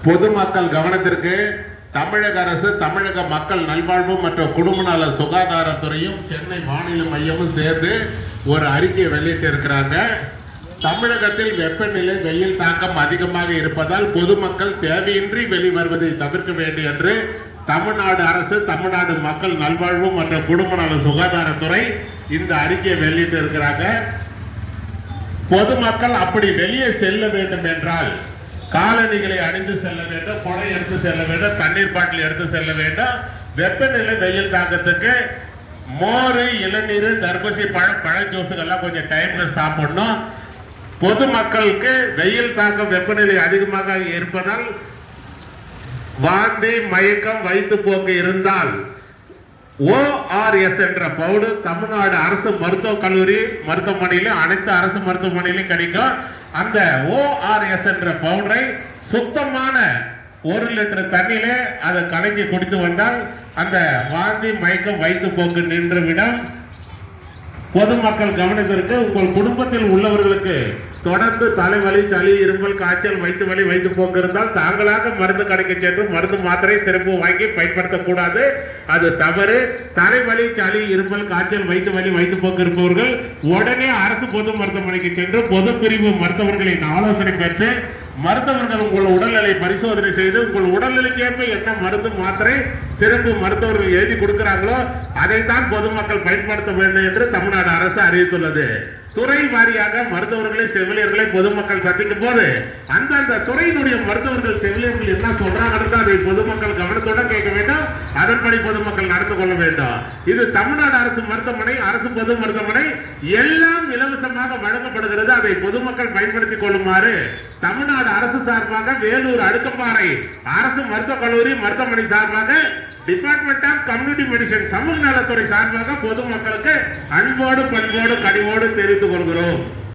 பொதுமக்கள் கவனத்திற்கு தமிழக அரசு, தமிழக மக்கள் நல்வாழ்வு மற்றும் குடும்ப நல சுகாதாரத்துறையும் சென்னை வானிலை மையமும் சேர்ந்து ஒரு அறிக்கையை வெளியிட்டு இருக்கிறாங்க. தமிழகத்தில் வெப்பநிலை, வெயில் தாக்கம் அதிகமாக இருப்பதால் பொதுமக்கள் தேவையின்றி வெளிவருவதை தவிர்க்க வேண்டும் என்று தமிழ்நாடு அரசு, தமிழ்நாடு மக்கள் நல்வாழ்வு மற்றும் குடும்ப நல சுகாதாரத்துறை இந்த அறிக்கையை வெளியிட்டு இருக்கிறாங்க. பொதுமக்கள் அப்படி வெளியே செல்ல வேண்டும் என்றால் காலணிகளை அணிந்து செல்ல வேண்டும், கொடை எடுத்து செல்ல வேண்டும், தண்ணீர் பாட்டில் எடுத்து செல்ல வேண்டும். வெப்பநிலை, வெயில் தாக்கத்துக்கு மோர், இளநீர், தர்பூசி பழம், பழ ஜூஸுகள்லாம் கொஞ்சம் டைம்ல சாப்பிடணும். பொதுமக்களுக்கு வெயில் தாக்கம், வெப்பநிலை அதிகமாக இருப்பதால் வாந்தி, மயக்கம், வயிற்றுப்போக்கு இருந்தால் ORS என்ற பவுடர் தமிழ்நாடு அரசு மருத்துவக் கல்லூரி மருத்துவமனையிலும் அனைத்து அரசு மருத்துவமனையிலும் கிடைக்கும். அந்த ORS என்ற பவுடரை சுத்தமான 1 லிட்டர் தண்ணியிலே அதை கலக்கி குடித்து வந்தால் அந்த வாந்தி, மயக்கம், வயிற்றுப்போக்கு நின்றுவிடும். பொதுமக்கள் கவனத்திற்கு, உங்கள் குடும்பத்தில் உள்ளவர்களுக்கு தொடர்ந்து தலைவலி, சளி, இருமல், காய்ச்சல், வயிற்று வலி, வயிற்றுப்போக்கு இருந்தால் தாங்களாக மருந்து கடைக்கு சென்று மருந்து, மாத்திரை, சிறப்பு வாங்கி பயன்படுத்தக்கூடாது. அது தவறு. தலைவலி, சளி, இருமல், காய்ச்சல், வயிற்று வலி, வயிற்றுப்போக்கு இருப்பவர்கள் உடனே அரசு பொது மருத்துவமனைக்கு சென்று பொது பிரிவு மருத்துவர்களின் ஆலோசனை பெற்று மருத்துவர்கள் உங்கள் உடல்நிலை பரிசோதனை செய்து உங்கள் உடல்நிலைக்கேற்ப என்ன மருந்து, மாத்திரை, சிறப்பு மருத்துவர்கள் எழுதி கொடுக்கிறாங்களோ அதைத்தான் பொதுமக்கள் பயன்படுத்த வேண்டும் என்று தமிழ்நாடு அரசு அறிவித்துள்ளது. துறை வாரியாக மருத்துவர்களை, செவிலியர்களை பொதுமக்கள் சந்திக்கும் போது அந்தந்த துறையினுடைய மருத்துவர்கள், செவிலியர்கள் என்ன சொல்றாங்க அதை பொதுமக்கள் கவனத்தோட கேட்க வேண்டும். அதன்படி பொதுமக்கள் நடந்து கொள்ள வேண்டும். இது தமிழ்நாடு அரசு மருத்துவமனை, அரசு பொது மருத்துவமனை எல்லாம் இலவசமாக வழங்கப்படுகிறது. அதை பொதுமக்கள் பயன்படுத்திக் கொள்ளுமாறு தமிழ்நாடு அரசு சார்பாக வேலூர் அடுக்கம்பாறை அரசு மருத்துவக் கல்லூரி மருத்துவமனை சார்பாக டிபார்ட்மெண்ட் ஆஃப் கம்யூனிட்டி மெடிசன் சமூக நலத்துறை சார்பாக பொதுமக்களுக்கு அன்போடு, பண்போடு, கனிவோடு தெரிவித்துக் கொள்கிறோம்.